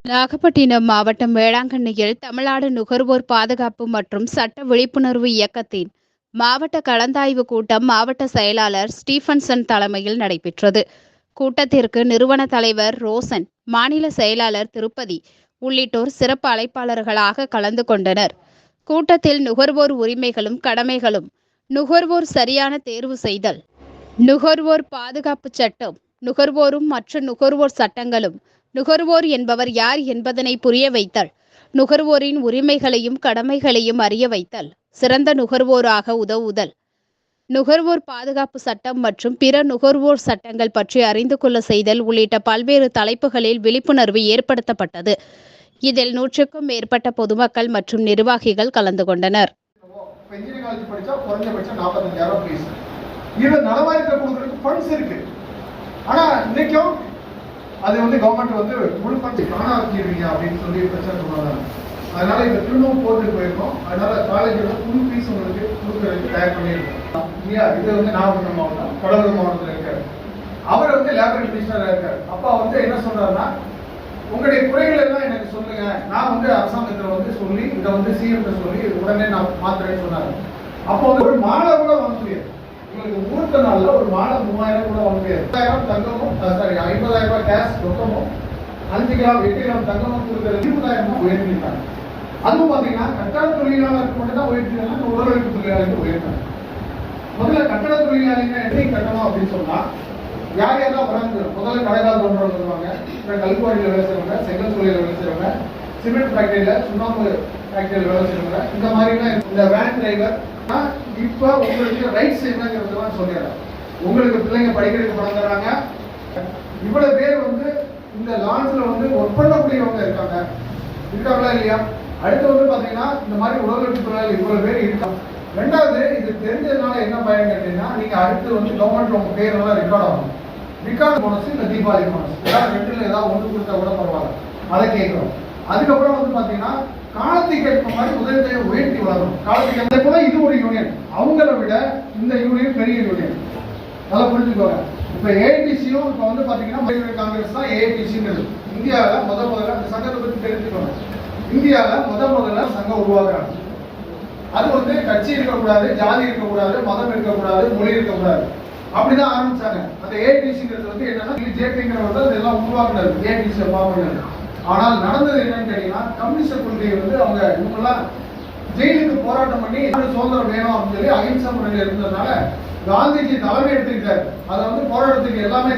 நாகப்பட்டினம் மாவட்டம் வேளாங்கண்ணியில் தமிழ்நாடு நுகர்வோர் பாதுகாப்பு மற்றும் சட்ட விழிப்புணர்வு இயக்கத்தின் மாவட்ட கலந்தாய்வு கூட்டம் மாவட்ட செயலாளர் ஸ்டீபன்சன் தலைமையில் நடைபெற்றது. கூட்டத்திற்கு நிறுவன தலைவர் ரோசன், மாநில செயலாளர் திருப்பதி உள்ளிட்டோர் சிறப்பு அழைப்பாளர்களாக கலந்து கொண்டனர். கூட்டத்தில் நுகர்வோர் உரிமைகளும் கடமைகளும், நுகர்வோர் சரியான தேர்வு செய்தல், நுகர்வோர் பாதுகாப்பு சட்டம், நுகர்வோரும் மற்ற நுகர்வோர் சட்டங்களும், நுகர்வோர் என்பவர் யார் என்பதனை புரிய வைத்தல், நுகர்வோரின் உரிமைகளையும் கடமைகளையும் அறிய வைத்தல், சிறந்த நுகர்வோராக உதவுதல், நுகர்வோர் பாதுகாப்பு சட்டம் மற்றும் பிற நுகர்வோர் சட்டங்கள் பற்றி அறிந்து கொள்ள செய்தல் உள்ளிட்ட பல்வேறு தலைப்புகளில் விழிப்புணர்வு ஏற்படுத்தப்பட்டது. இதில் 100க்கும் மேற்பட்ட பொதுமக்கள் மற்றும் நிர்வாகிகள் கலந்து கொண்டனர். அது கவர்மெண்ட் முழு பற்றி காணாக்கிறீங்க அப்படின்னு சொல்லி பிரச்சனை சொன்னாங்க. அதனால இந்த திரும்பவும் போட்டு போயிருக்கோம். அதனால காலேஜோட புது ஃபீஸ் உங்களுக்கு கொடுக்கறதுக்கு தயார் பண்ணியிருக்கோம். இது நாகப்பட்டினம் மாவட்டம், கடலூர் மாவட்டத்தில் இருக்காரு. அவர் லேபரேட்டரி கமிஷனராக இருக்காரு. அப்பா என்ன சொல்றாருன்னா, உங்களுடைய குறைகள் எல்லாம் எனக்கு சொல்லுங்க, நான் அரசாங்கத்தில் சொல்லி இதை சிஎம் சொல்லி உடனே நான் மாத்திரேன்னு சொன்னாங்க. அப்போ ஒரு மாலை கூட வாங்க முடியாது. உங்களுக்கு முகூர்த்த நாள்ல ஒரு மாலை 3000 கூட வாங்க முடியாது. 50,000 தங்கமும் 50,000 ரூபாய் கேஷ் ரொக்கமும் 5 கிராம் 8 கிராம் தங்கமும் கொடுக்குற 20,000 உயர்த்திருக்காங்க. அதுவும் பாத்தீங்கன்னா கட்டட தொழிலாளருக்கு மட்டும் தான் உயர்த்திருக்காங்க, உடலுழைப்பு தொழிலாளருக்கு உயர்த்தாங்க. முதல்ல கட்டட தொழிலாளிங்க எப்படி கட்டணும் அப்படின்னு சொன்னா, யார் யாரெல்லாம் வராங்க, முதல்ல கடைக்கால் தோன்றவங்க வருவாங்க, கல்குவாடியில் வேலை செய்வாங்க, செங்கல் தொழில வேலை செய்வாங்க, சிமெண்ட் ஃபேக்டரியில சுண்ணாம்பு ஃபேக்டரியில் வேலை செய்வாங்க. இந்த மாதிரி இந்த வேன் டிரைவர். இப்ப உங்களுக்கு ரைட்ஸ் என்னங்கிறதுலாம் சொல்லிடுறேன். உங்களுக்கு பிள்ளைங்க படிக்கிறதுக்கு பணம் தராங்க. இவ்வளவு பேர் இந்த லான்ச்ல ஒர்க் பண்ணக்கூடியவங்க இருக்காங்களா இல்லையா? அடுத்து பாத்தீங்கன்னா இந்த மாதிரி உடலுறுப்பு தொழிலாளி இவ்வளவு பேர் இருக்காங்க. ரெண்டாவது, இது தெரிஞ்சதுனால என்ன பயன் கேட்டீங்கன்னா, நீங்க அடுத்து கவர்மெண்ட் உங்க பேர் எல்லாம் ரெக்கார்ட் ஆகும். ரெக்கார்டு போனஸ் இல்ல தீபாவளி போனஸ் ஏதாவது ரெண்டுல ஏதாவது ஒன்று கொடுத்தா கூட பரவாயில்ல, அதை கேட்கிறோம். அதுக்கப்புறம் பாத்தீங்கன்னா காலத்துக்கு ஏற்ற மாதிரி உதவித்தொகை உயர்த்தி வளரும். காலத்துக்கு ஏற்ற போல இது ஒரு யூனியன், அவங்கள விட இந்த யூனியன் பெரிய யூனியன். நல்லா புரிஞ்சுக்கோங்க. இப்ப ஏஐடிசியும் இப்ப பாத்தீங்கன்னா காங்கிரஸ் தான் ஏஐடிசிங்கிறது. இந்தியாவில் முதல்ல அந்த சங்கத்தை பத்தி தெரிஞ்சுக்கோங்க. இந்தியாவில் முதல்ல சங்கம் உருவாக்குறாங்க. அது கட்சி இருக்கக்கூடாது, ஜாதி இருக்கக்கூடாது, மதம் இருக்கக்கூடாது, மொழி இருக்கக்கூடாது, அப்படிதான் ஆரம்பிச்சாங்க. அந்த ஏஐடிசிங்கிறது என்னன்னா, ஜேபிங்கிறவர்கள் இதெல்லாம் உருவாக்குனாரு, ஏஐடிசி பாவங்கள். ஆனால் நடந்தது என்னன்னு கேட்டீங்கன்னா, கம்யூனிஸ்ட் கொள்கை அவங்க இவங்கெல்லாம் ஜெயிலுக்கு போராட்டம் பண்ணி சுதந்திரம் வேணும் அப்படின்னு சொல்லி அகிம்சா முறையில் இருந்ததுனால காந்திஜி தலைமை எடுத்துக்கிட்டாரு. அதை போராட்டத்துக்கு எல்லாமே